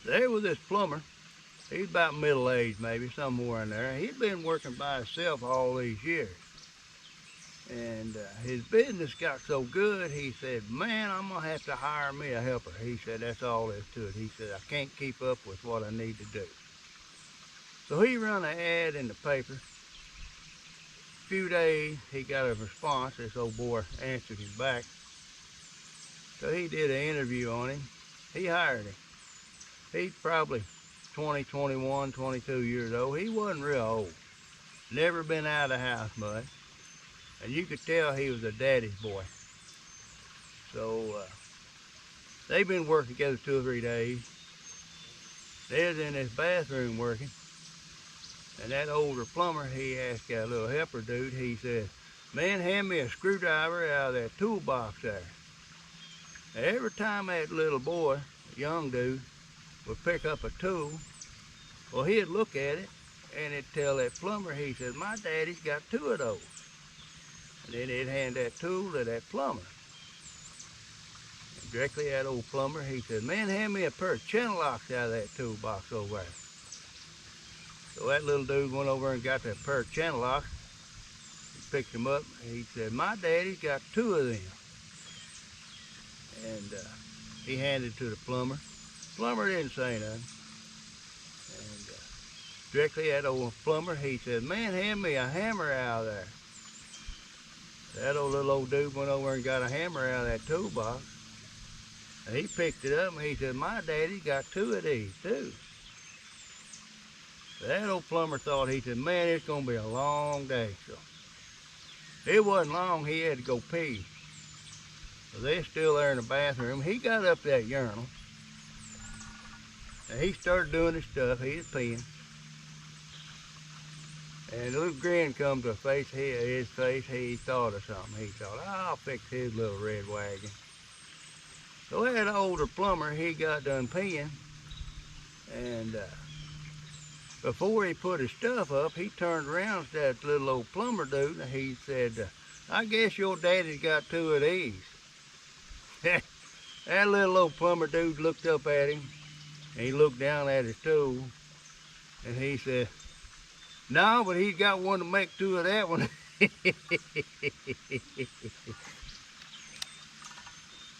There was this plumber. He's about middle aged, maybe, somewhere in there. He'd been working by himself all these years. And his business got so good, he said, man, I'm going to have to hire me a helper. He said, that's all there is to it. He said, I can't keep up with what I need to do. So he run an ad in the paper. A few days, he got a response. This old boy answered him back. So he did an interview on him. He hired him. He's probably 20, 21, 22 years old. He wasn't real old. Never been out of the house much. And you could tell he was a daddy's boy. So they've been working together 2 or 3 days. They was in his bathroom working. And that older plumber, he asked that little helper dude, he said, man, hand me a screwdriver out of that toolbox there. And every time that little boy, young dude, would pick up a tool, well, he'd look at it and he'd tell that plumber, he said, my daddy's got 2 of those. And then he'd hand that tool to that plumber. And directly that old plumber, he said, man, hand me a pair of channel locks out of that toolbox over there. So that little dude went over and got that pair of channel locks. He picked them up. He said, my daddy's got 2 of them. And he handed it to the plumber. Plumber didn't say nothing. And directly that old plumber, he said, man, hand me a hammer out of there. That little old dude went over and got a hammer out of that toolbox. And he picked it up and he said, my daddy's got 2 of these too. That old plumber thought, he said, man, it's going to be a long day. So it wasn't long, he had to go pee. So they're still there in the bathroom. He got up that urinal and he started doing his stuff. He was peeing. And a little grin come to his face. He thought of something. He thought, I'll fix his little red wagon. So that older plumber, he got done peeing. And before he put his stuff up, he turned around to that little old plumber dude and he said, I guess your daddy's got 2 of these. That little old plumber dude looked up at him and he looked down at his tool and he said, no, but he's got one to make 2 of that one.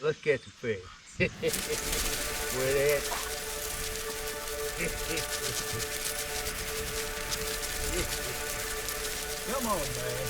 Let's catch a fish. With that. Come on, man.